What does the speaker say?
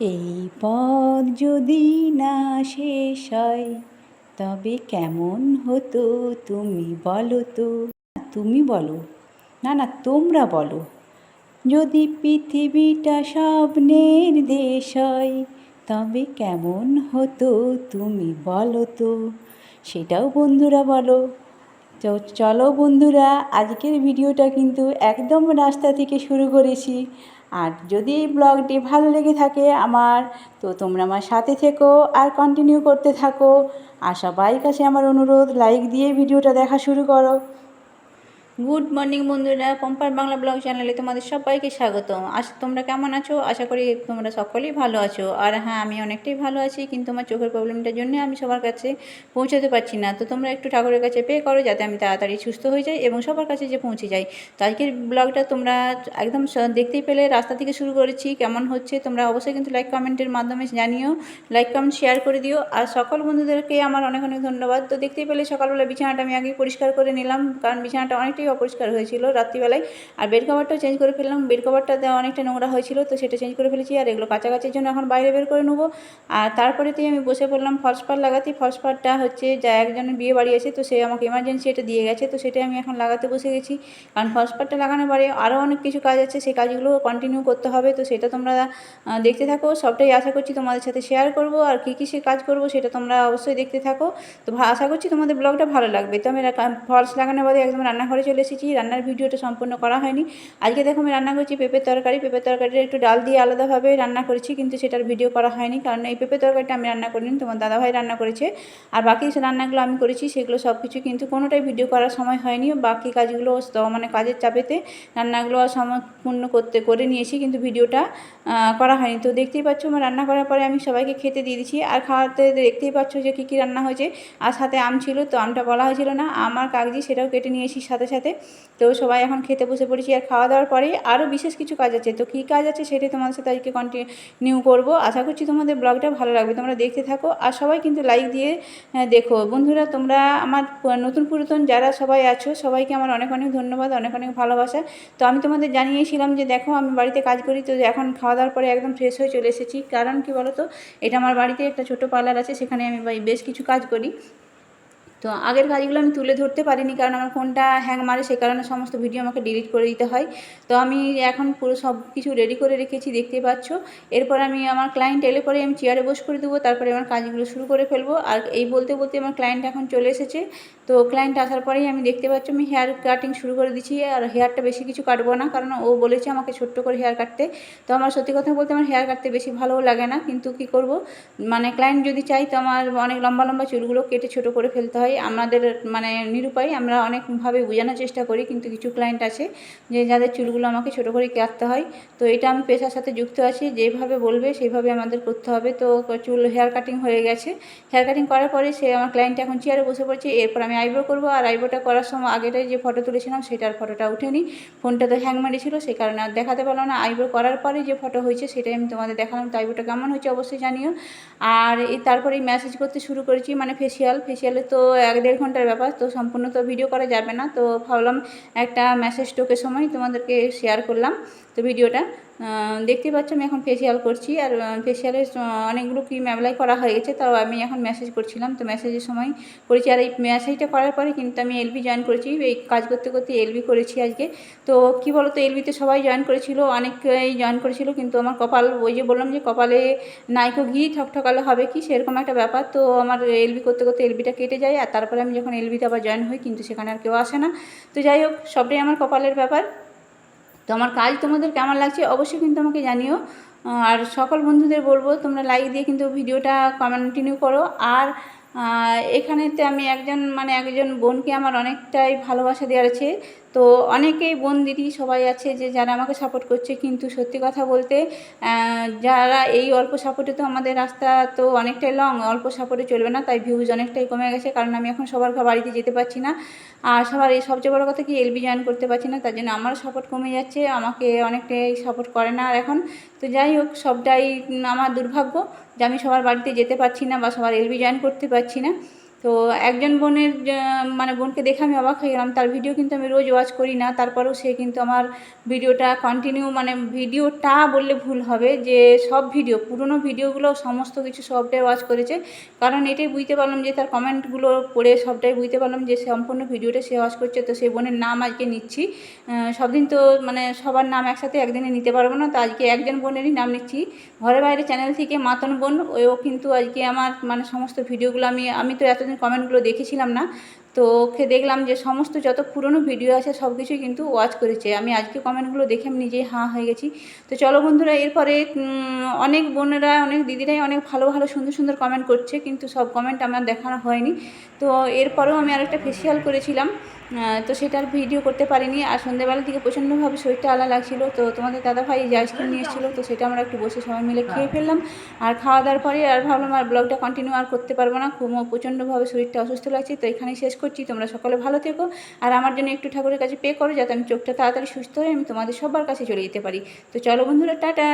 এই পথ যদি না শেষ হয় তবে কেমন হতো তুমি বলো তো। তুমি বলো, না না তোমরা বলো। যদি পৃথিবীটা স্বপ্নের দেশ হয় তবে কেমন হতো তুমি বলো তো। সেটাও বন্ধুরা বলো। তো চলো বন্ধুরা, আজকের ভিডিওটা কিন্তু একদম রাস্তা থেকে শুরু করেছি। আর যদি এই ব্লগটি ভালো লেগে থাকে আমার, তো তোমরা আমার সাথে থেকো আর কন্টিনিউ করতে থাকো। আর সবাই কাছে আমার অনুরোধ, লাইক দিয়ে ভিডিওটা দেখা শুরু করো। গুড মর্নিং বন্ধুরা, পম্পার বাংলা ব্লগ চ্যানেলে তোমাদের সবাইকে স্বাগতম। তোমরা কেমন আছো? আশা করি তোমরা সকলেই ভালো আছো। আর হ্যাঁ, আমি অনেকটাই ভালো আছি, কিন্তু আমার চোখের প্রবলেমটার জন্য আমি সবার কাছে পৌঁছাতে পারছি না। তো তোমরা একটু ঠাকুরের কাছে পে করো যাতে আমি তাড়াতাড়ি সুস্থ হয়ে যাই এবং সবার কাছে যে পৌঁছে যাই। তো আজকের ব্লগটা তোমরা একদম দেখতেই পেলে, রাস্তা থেকে শুরু করেছি। কেমন হচ্ছে তোমরা অবশ্যই কিন্তু লাইক কমেন্টের মাধ্যমে জানিও, লাইক কমেন্ট শেয়ার করে দিও। আর সকল বন্ধুদেরকে আমার অনেক অনেক ধন্যবাদ। তো দেখতেই পেলে সকালবেলা বিছানাটা আমি আগে পরিষ্কার করে নিলাম, কারণ বিছানাটা অনেকটাই অপরিষ্কার হয়েছিল রাত্রিবেলায়। আর বেড কভারটাও চেঞ্জ করে ফেললাম, বেড কভারটাতে অনেকটা নোংরা হয়েছিল, তো সেটা চেঞ্জ করে ফেলেছি। আর এগুলো কাছাকাছির জন্য এখন বাইরে বের করে নেবো। আর তারপরেতেই আমি বসে পড়লাম ফলস পাড় লাগাতে। ফলস পাড়টা হচ্ছে যা একজনের বিয়ে বাড়ি আছে, তো সে আমাকে এমার্জেন্সি এটা দিয়ে গেছে, তো সেটাই আমি এখন লাগাতে বসে গেছি। কারণ ফলস পাড়টা লাগানোর পরে আরও অনেক কিছু কাজ আছে, সেই কাজগুলো কন্টিনিউ করতে হবে। তো সেটা তোমরা দেখতে থাকো, সবটাই আশা করছি তোমাদের সাথে শেয়ার করব। আর কী কী সে কাজ করব সেটা তোমরা অবশ্যই দেখতে থাকো। তো আশা করছি তোমাদের ব্লগটা ভালো লাগবে। তো আমি ফলস লাগানোর বাদে একদম রান্নাঘরে চলে এসেছি। রান্নার ভিডিওটা সম্পূর্ণ করা হয়নি। আজকে দেখো আমি রান্না করছি পেঁপের তরকারি। পেঁপের তরকারিটা একটু ডাল দিয়ে আলাদাভাবে রান্না করেছি, কিন্তু সেটার ভিডিও করা হয়নি, কারণ এই পেঁপের তরকারিটা আমি রান্না করিনি, তোমার দাদাভাই রান্না করেছে। আর বাকি যে রান্নাগুলো আমি করেছি সেগুলো সব কিছু কিন্তু কোনোটাই ভিডিও করার সময় হয়নি। বাকি কাজগুলো মানে কাজের চাপেতে রান্নাগুলো সম্পূর্ণ করে নিয়েছি, কিন্তু ভিডিওটা করা হয়নি। তো দেখতেই পাচ্ছ আমার রান্না করার পরে আমি সবাইকে খেতে দিয়ে দিচ্ছি। আর খাওয়াতে দেখতেই পাচ্ছ যে কী কী রান্না হয়েছে। আর সাথে আম ছিল, তো আমটা বলা হয়েছিল না, আমার কাগজি সেটাও কেটে নিয়েছি সাথে সাথে। তো সবাই এখন খেতে বসে পড়েছি। আর খাওয়া দাওয়ার পরে আরও বিশেষ কিছু কাজ আছে, তো কী কাজ আছে সেটাই তোমাদের সাথে আজকে কন্টিনিউ করবো। আশা করছি তোমাদের ব্লগটা ভালো লাগবে, তোমরা দেখতে থাকো। আর সবাই কিন্তু লাইক দিয়ে দেখো বন্ধুরা। তোমরা আমার নতুন পুরাতন যারা সবাই আছো, সবাইকে আমার অনেক অনেক ধন্যবাদ, অনেক অনেক ভালোবাসা। তো আমি তোমাদের জানিয়েছিলাম যে দেখো আমি বাড়িতে কাজ করি, তো এখন খাওয়া দাওয়ার পরে একদম ফ্রেশ হয়ে চলে এসেছি। কারণ কি বলো তো, এটা আমার বাড়িতে একটা ছোটো পার্লার আছে, সেখানে আমি বেশ কিছু কাজ করি। তো আগের কাজগুলো আমি তুলে ধরতে পারিনি, কারণ আমার ফোনটা হ্যাং মারে, সেই কারণে সমস্ত ভিডিও আমাকে ডিলিট করে দিতে হয়। তো আমি এখন পুরো সব কিছু রেডি করে রেখেছি, দেখতেই পাচ্ছ। এরপর আমি আমার ক্লায়েন্ট এলে পরে আমি চেয়ারে বসে করে দেবো, তারপরে আমার কাজগুলো শুরু করে ফেলবো। আর এই বলতে বলতে আমার ক্লায়েন্ট এখন চলে এসেছে। তো ক্লায়েন্ট আসার পরেই আমি দেখতে পাচ্ছি আমি হেয়ার কাটিং শুরু করে দিচ্ছি। আর হেয়ারটা বেশি কিছু কাটবো না, কারণ ও বলেছে আমাকে ছোট্ট করে হেয়ার কাটতে। তো আমার সত্যি কথা বলতে আমার হেয়ার কাটতে বেশি ভালোও লাগে না, কিন্তু কি করব, মানে ক্লায়েন্ট যদি চাই তো আমার অনেক লম্বা লম্বা চুলগুলো কেটে ছোটো করে ফেলতে হয়। আমাদের মানে নিরুপায়, আমরা অনেকভাবে বোঝানোর চেষ্টা করি, কিন্তু কিছু ক্লায়েন্ট আছে যে যাদের চুলগুলো আমাকে ছোটো করে কাটতে হয়। তো এটা আমি পেশার সাথে যুক্ত আছি, যেভাবে বলবে সেইভাবে আমাদের করতে হবে। তো চুল হেয়ার কাটিং হয়ে গেছে। হেয়ার কাটিং করার পরে সে আমার ক্লায়েন্ট এখন চেয়ারে বসে পড়ছে। এরপর আমি আইব্রো করবো। আর আইব্রোটা করার সময় আগেটাই যে ফটো তুলেছিলাম সেটার ফটোটা উঠেনি, ফোনটা তো হ্যাং মেরেছিল, সেই কারণে আর দেখাতে পারলাম না। আইব্রো করার পরে যে ফটো হয়েছে সেটাই আমি তোমাদের দেখালাম। তো আইব্রোটা কেমন হয়েছে অবশ্যই জানিও। আর তারপরেই ম্যাসেজ করতে শুরু করেছি, মানে ফেসিয়ালে তো 1-1.5 ঘন্টার ব্যাপার, তো সম্পূর্ণ তো ভিডিও করা যাবে না। তো ভাবলাম একটা মেসেজ টোকের সময় তোমাদেরকে শেয়ার করলাম তো ভিডিওটা। দেখতেই পাচ্ছ আমি এখন ফেসিয়াল করছি। আর ফেসিয়ালের অনেকগুলো ক্রিম অ্যাপ্লাই করা হয়ে গেছে, তাও আমি এখন মেসেজ করছিলাম, তো মেসেজের সময় করেছি। আর এই মেসেজটা করার পরে কিন্তু আমি এলবি জয়েন করেছি। এই কাজ করতে করতে এলবি করেছি আজকে। তো কী বলো তো, এলবিতে সবাই জয়েন করেছিল, অনেকেই জয়েন করেছিল, কিন্তু আমার কপাল, ওই যে বললাম যে কপালে নাইকো ঘি ঠকঠকালে হবে কি, সেরকম একটা ব্যাপার। তো আমার এলবি করতে করতে এলবিটা কেটে যায়। আর তারপরে আমি যখন এলবিতে আবার জয়েন হই, কিন্তু সেখানে আর কেউ আসে না। তো যাই হোক, সবটাই আমার কপালের ব্যাপার। তো আমার কাজ তোমাদের কেমন লাগছে অবশ্যই কিন্তু আমাকে জানিও। আর সকল বন্ধুদের বলবো তোমরা লাইক দিয়ে কিন্তু ভিডিওটা কন্টিনিউ করো। আর এখানেতে আমি একজন বোনকে আমার অনেকটাই ভালোবাসা দেওয়ার আছে। তো অনেকেই বোন দিদি সবাই আছে যে যারা আমাকে সাপোর্ট করছে, কিন্তু সত্যি কথা বলতে যারা এই অল্প সাপোর্টে, তো আমাদের রাস্তা তো অনেকটাই লং, অল্প সাপোর্টে চলবে না। তাই ভিউজ অনেকটাই কমে গেছে, কারণ আমি এখন সবার বাড়িতে যেতে পারছি না। আর সবার এই সবচেয়ে বড়ো কথা কি, এলবি জয়েন করতে পারছি না, তার জন্য আমারও সাপোর্ট কমে যাচ্ছে, আমাকে অনেকটাই সাপোর্ট করে না আর এখন। তো যাই হোক, সবটাই আমার দুর্ভাগ্য যে আমি সবার বাড়িতে যেতে পারছি না বা সবার এলবি জয়েন করতে পারছি না। তো একজন বোনের মানে বোনকে দেখে আমি অবাক হয়ে গেলাম। তার ভিডিও কিন্তু আমি রোজ ওয়াচ করি না, তারপরেও সে কিন্তু আমার ভিডিওটা কন্টিনিউ, মানে ভিডিওটা বললে ভুল হবে, যে সব ভিডিও, পুরনো ভিডিওগুলো সমস্ত কিছু সবটাই ওয়াচ করেছে। কারণ এটাই বুঝতে পারলাম যে তার কমেন্টগুলো পড়ে সবটাই বুঝতে পারলাম যে সম্পূর্ণ ভিডিওটা সে ওয়াচ করছে। তো সেই বোনের নাম আজকে নিচ্ছি। সব দিন তো মানে সবার নাম একসাথে একদিনে নিতে পারবো না, তো আজকে একজন বোনেরই নাম নিচ্ছি। ঘরে বাইরে চ্যানেল থেকে মাতন বোন, ও কিন্তু আজকে আমার মানে সমস্ত ভিডিওগুলো আমি তো এতদিন কমেন্টগুলো দেখেছিলাম না, তো ওকে দেখলাম যে সমস্ত যত পুরনো ভিডিও আছে সব কিছুই কিন্তু ওয়াচ করেছে। আমি আজকে কমেন্টগুলো দেখে আমি নিজেই হাঁ হয়ে গেছি। তো চলো বন্ধুরা, এরপরে অনেক বোনেরা, অনেক দিদিরাই অনেক ভালো ভালো সুন্দর সুন্দর কমেন্ট করছে, কিন্তু সব কমেন্ট আমার দেখানো হয়নি। তো এরপরেও আমি আরেকটা ফেসিয়াল করেছিলাম, তো সেটার ভিডিও করতে পারিনি। আর সন্ধ্যেবেলা থেকে প্রচণ্ডভাবে শরীরটা আলা লাগছিলো, তো তোমাদের দাদাভাই যে আইসক্রিম নিয়ে এসেছিলো, তো সেটা আমরা একটু বসে সবাই মিলে খেয়ে ফেললাম। আর খাওয়া দাওয়ার পরে আর ভাবলাম আর ব্লগটা কন্টিনিউ আর করতে পারবো না, খুব প্রচণ্ডভাবে শরীরটা অসুস্থ লাগছে। তো এখানেই শেষ করছি। তোমরা সকলে ভালো থেকো, আর আমার জন্য একটু ঠাকুরের কাছে পে করো, যাতে আমি চোখটা তাড়াতাড়ি সুস্থ হয়ে আমি তোমাদের সবার কাছে চলে যেতে পারি। তো চলো বন্ধুরা, টাটা।